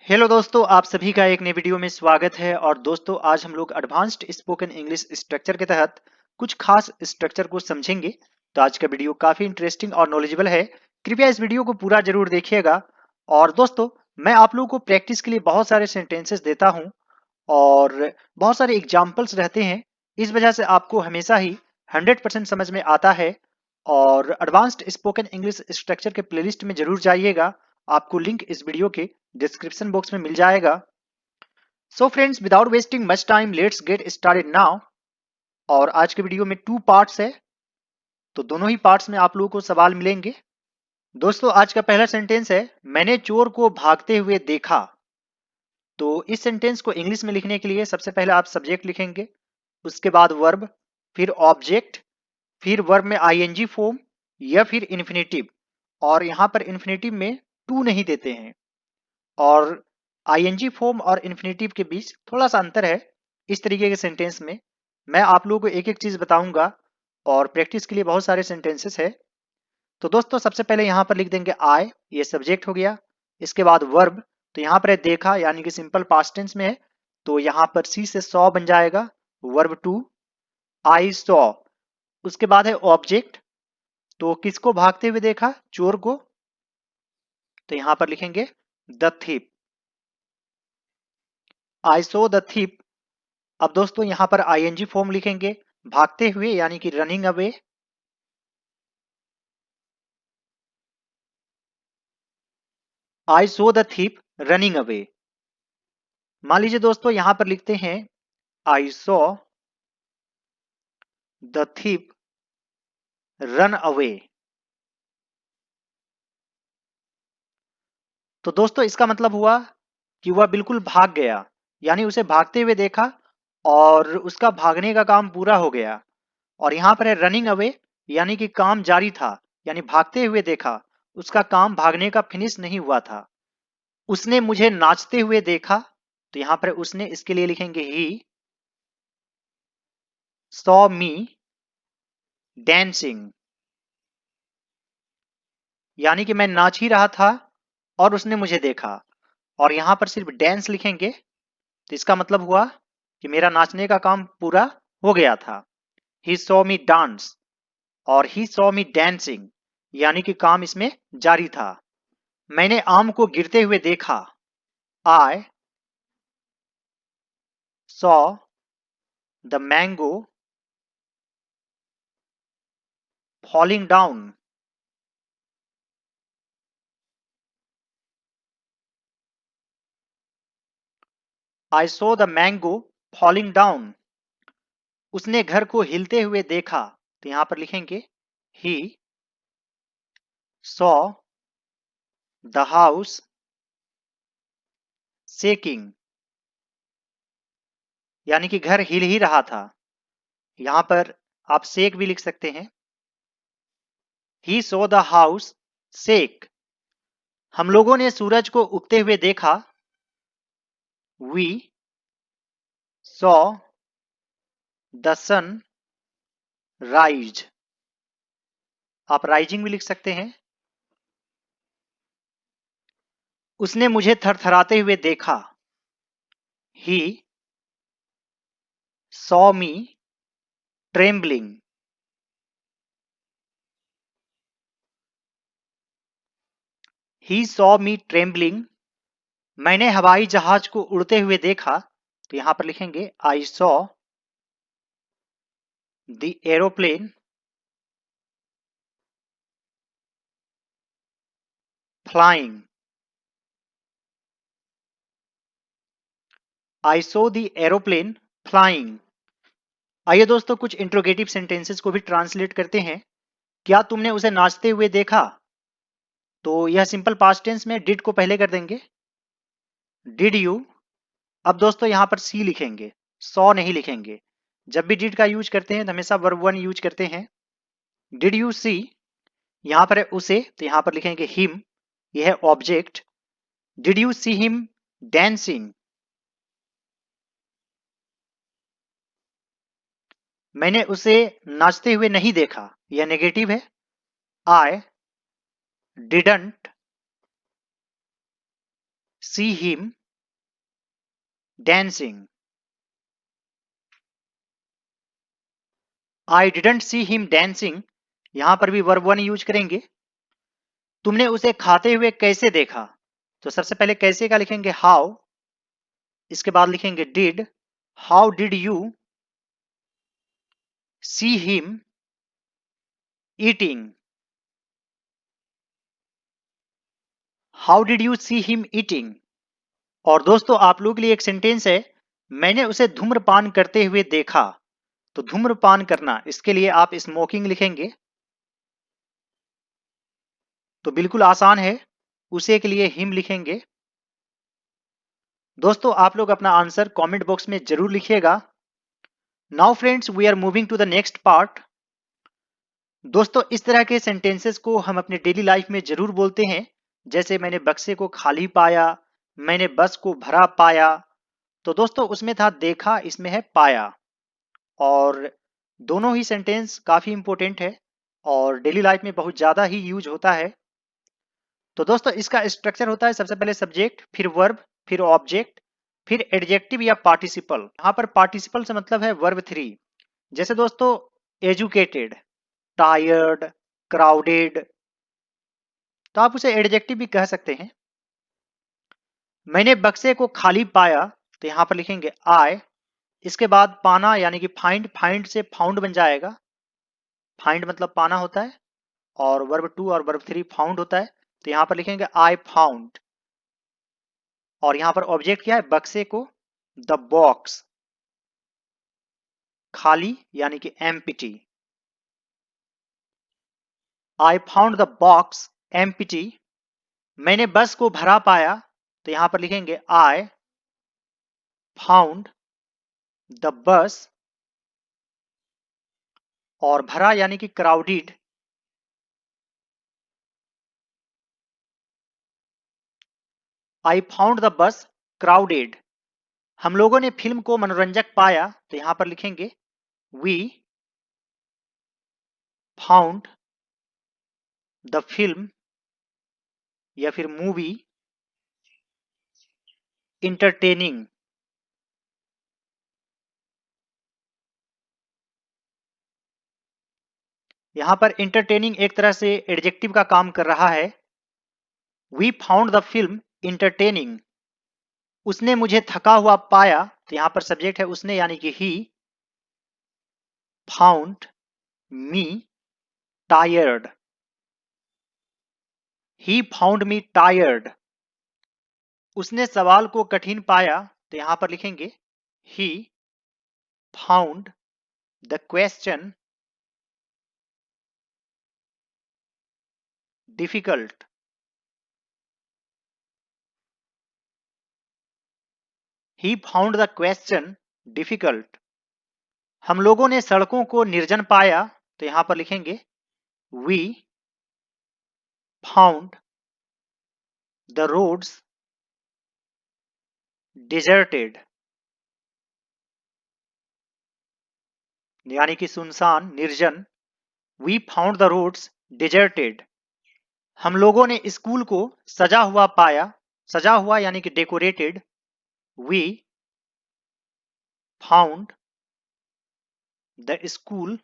Hello दोस्तों, आप सभी का एक नए वीडियो में स्वागत है। और दोस्तों, आज हम लोग एडवांस्ड स्पोकन इंग्लिश स्ट्रक्चर के तहत कुछ खास स्ट्रक्चर को समझेंगे। तो आज का वीडियो काफी इंटरेस्टिंग और नॉलेजेबल है। कृपया इस वीडियो को पूरा जरूर देखिएगा। और दोस्तों, मैं आप लोगों को प्रैक्टिस के लिए बहुत सारे सेंटेंसेस देता हूं और बहुत सारे एग्जाम्पल्स रहते हैं। इस वजह से आपको हमेशा ही 100% समझ में आता है। और एडवांस्ड स्पोकन इंग्लिश स्ट्रक्चर के प्लेलिस्ट में जरूर जाइएगा। आपको लिंक इस वीडियो के डिस्क्रिप्शन बॉक्स में मिल जाएगा। So friends, without wasting much time, let's get started now. और आज के वीडियो में 2 पार्ट्स है, तो दोनों ही पार्ट्स में आप लोगों को सवाल मिलेंगे। दोस्तों, आज का पहला सेंटेंस है, मैंने चोर को भागते हुए देखा। तो इस सेंटेंस को इंग्लिश में लिखने के लिए सबसे पहले आप सब्जेक्ट लिखेंगे, उसके बाद वर्ब, फिर ऑब्जेक्ट, फिर वर्ब में आईएनजी फॉर्म या फिर इन्फिनेटिव। और यहां पर इन्फिनेटिव में टू नहीं देते हैं। और आईएनजी फॉर्म और इन्फिनेटिव के बीच थोड़ा सा अंतर है। इस तरीके के सेंटेंस में मैं आप लोगों को एक एक चीज बताऊंगा और प्रैक्टिस के लिए बहुत सारे सेंटेंसेस है। तो दोस्तों, सबसे पहले यहाँ पर लिख देंगे आई, ये सब्जेक्ट हो गया। इसके बाद वर्ब, तो यहाँ पर है देखा, यानी कि सिंपल पास्ट टेंस में है। तो यहाँ पर सी से सॉ बन जाएगा, वर्ब टू, आई सॉ। उसके बाद है ऑब्जेक्ट, तो किसको भागते हुए देखा? चोर को। तो यहाँ पर लिखेंगे the thief, I saw the thief. अब दोस्तों, यहां पर आईएनजी फॉर्म लिखेंगे, भागते हुए यानी कि running away. I saw the thief running away. मान लीजिए दोस्तों, यहां पर लिखते हैं I saw the thief run away. तो दोस्तों, इसका मतलब हुआ कि वह बिल्कुल भाग गया, यानी उसे भागते हुए देखा और उसका भागने का काम पूरा हो गया। और यहां पर है रनिंग अवे, यानी कि काम जारी था, यानी भागते हुए देखा, उसका काम भागने का फिनिश नहीं हुआ था। उसने मुझे नाचते हुए देखा। तो यहां पर उसने, इसके लिए लिखेंगे ही सॉ मी dancing, यानी कि मैं नाच ही रहा था और उसने मुझे देखा। और यहां पर सिर्फ डांस लिखेंगे, तो इसका मतलब हुआ कि मेरा नाचने का काम पूरा हो गया था। ही सॉ मी डांस और ही सॉ मी dancing, यानी कि काम इसमें जारी था। मैंने आम को गिरते हुए देखा। I saw the mango falling down. I saw the mango falling down. उसने घर को हिलते हुए देखा। तो यहां पर लिखेंगे ही सॉ द हाउस शेकिंग, यानी कि घर हिल ही रहा था। यहां पर आप शेक भी लिख सकते हैं। He saw the house shake. हम लोगों ने सूरज को उगते हुए देखा। We saw the sun rise. आप राइजिंग भी लिख सकते हैं। उसने मुझे थरथराते हुए देखा। He saw me trembling. He saw me trembling. मैंने हवाई जहाज को उड़ते हुए देखा। तो यहां पर लिखेंगे I saw the aeroplane flying. I saw the aeroplane flying. आइए दोस्तों, कुछ इंट्रोगेटिव सेंटेंसेस को भी ट्रांसलेट करते हैं। क्या तुमने उसे नाचते हुए देखा? तो यह सिंपल पास्ट टेंस में डिड को पहले कर देंगे, डिड यू। अब दोस्तों, यहां पर सी लिखेंगे, सॉ नहीं लिखेंगे। जब भी डिड का यूज करते हैं तो हमेशा वर्ब वन यूज करते हैं। डिड यू सी, यहां पर है उसे, तो यहां पर लिखेंगे हिम, यह है object. Did you see him dancing. मैंने उसे नाचते हुए नहीं देखा, यह नेगेटिव है। I didn't see him dancing. I didn't see him dancing. यहां पर भी वर्ब वन यूज करेंगे। तुमने उसे खाते हुए कैसे देखा? तो सबसे पहले कैसे का लिखेंगे हाउ, इसके बाद लिखेंगे did. How did you see him eating? How did you see him eating? और दोस्तों आप लोगों के लिए एक सेंटेंस है, मैंने उसे धूम्रपान करते हुए देखा। तो धूम्रपान करना, इसके लिए आप स्मोकिंग लिखेंगे। तो बिल्कुल आसान है, उसे के लिए हिम लिखेंगे। दोस्तों आप लोग अपना आंसर कमेंट बॉक्स में जरूर लिखिएगा। Now friends we are moving to the next part. दोस्तों इस तरह के सेंटेंसेस को हम अपने डेली लाइफ में जरूर बोलते हैं, जैसे मैंने बक्से को खाली पाया, मैंने बस को भरा पाया। तो दोस्तों उसमें था देखा, इसमें है पाया। और दोनों ही सेंटेंस काफी इंपॉर्टेंट है और डेली लाइफ में बहुत ज्यादा ही यूज होता है। तो दोस्तों इसका स्ट्रक्चर होता है सबसे पहले सब्जेक्ट, फिर वर्ब, फिर ऑब्जेक्ट, फिर एडजेक्टिव या पार्टिसिपल। यहाँ पर पार्टिसिपल से मतलब है वर्ब थ्री। जैसे दोस्तों एजुकेटेड, टायर्ड, क्राउडेड, तो आप उसे एडजेक्टिव भी कह सकते हैं। मैंने बक्से को खाली पाया, तो यहां पर लिखेंगे आई। इसके बाद पाना यानी कि फाइंड, फाइंड से फाउंड बन जाएगा। फाइंड मतलब पाना होता है और वर्ब टू और वर्ब थ्री फाउंड होता है। तो यहां पर लिखेंगे आई फाउंड। और यहां पर ऑब्जेक्ट क्या है, बक्से को, द बॉक्स, खाली यानी कि empty. I found the box empty. मैंने बस को भरा पाया, तो यहां पर लिखेंगे आई फाउंड द बस। और भरा यानी कि crowded. I found the bus crowded. हम लोगों ने फिल्म को मनोरंजक पाया, तो यहां पर लिखेंगे वी फाउंड द फिल्म या फिर मूवी इंटरटेनिंग। यहां पर इंटरटेनिंग एक तरह से एडजेक्टिव का काम कर रहा है। We found the film entertaining. उसने मुझे थका हुआ पाया, तो यहां पर सब्जेक्ट है उसने यानी कि he found me tired. He found me tired. उसने सवाल को कठिन पाया, तो यहां पर लिखेंगे he found the question difficult. He found the question difficult. हम लोगों ने सड़कों को निर्जन पाया, तो यहां पर लिखेंगे we found the roads deserted. यानी कि सुनसान, निर्जन। We found the roads deserted. हम लोगों ने स्कूल को सजा हुआ पाया, सजा हुआ यानी कि decorated. We found the school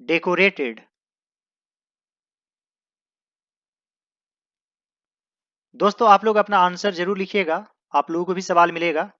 decorated. दोस्तों आप लोग अपना आंसर जरूर लिखिएगा, आप लोगों को भी सवाल मिलेगा।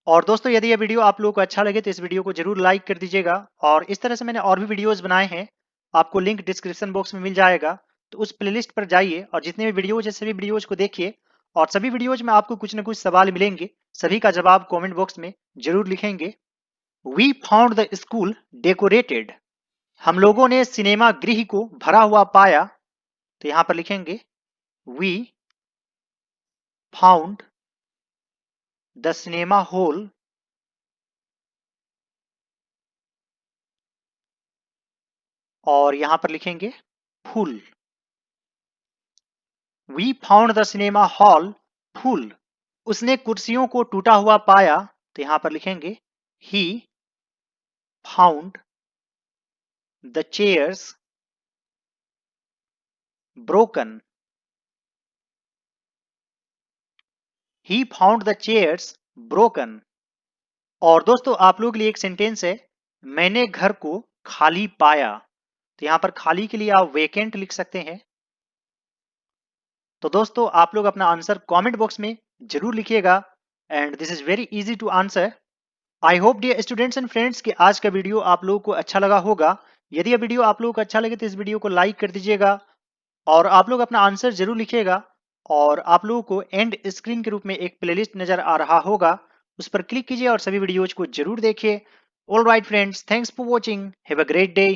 और दोस्तों यदि यह वीडियो आप लोगों को अच्छा लगे तो इस वीडियो को जरूर लाइक कर दीजिएगा। और इस तरह से मैंने और भी वीडियोस बनाए हैं, आपको लिंक डिस्क्रिप्शन बॉक्स में मिल जाएगा। तो उस प्लेलिस्ट पर जाइए और जितने भी वीडियोज है सभी वीडियोज को देखिए। और सभी वीडियोज में आपको कुछ न कुछ सवाल मिलेंगे, सभी का जवाब कॉमेंट बॉक्स में जरूर लिखेंगे। We found the school decorated. हम लोगों ने सिनेमा गृह को भरा हुआ पाया, तो यहां पर लिखेंगे we found the cinema hall और यहां पर लिखेंगे full. We found the cinema hall full. उसने कुर्सियों को टूटा हुआ पाया, तो यहां पर लिखेंगे he found the chairs broken. He found the chairs broken. और दोस्तों आप लोगों के लिए एक सेंटेंस है, मैंने घर को खाली पाया। तो यहां पर खाली के लिए आप वेकेंट लिख सकते हैं। तो दोस्तों आप लोग अपना आंसर कमेंट बॉक्स में जरूर लिखिएगा and this is very easy to answer. I hope dear students and friends कि आज का वीडियो आप लोगों को अच्छा लगा होगा। यदि यह वीडियो आप लोगों को अच्छा लगे तो इस वीडियो को लाइक कर दीजिएगा और आप लोग अपना आंसर जरूर लिखिएगा। और आप लोगों को एंड स्क्रीन के रूप में एक प्लेलिस्ट नजर आ रहा होगा, उस पर क्लिक कीजिए और सभी वीडियोज को जरूर देखिए। All right friends, thanks for watching, have a great day.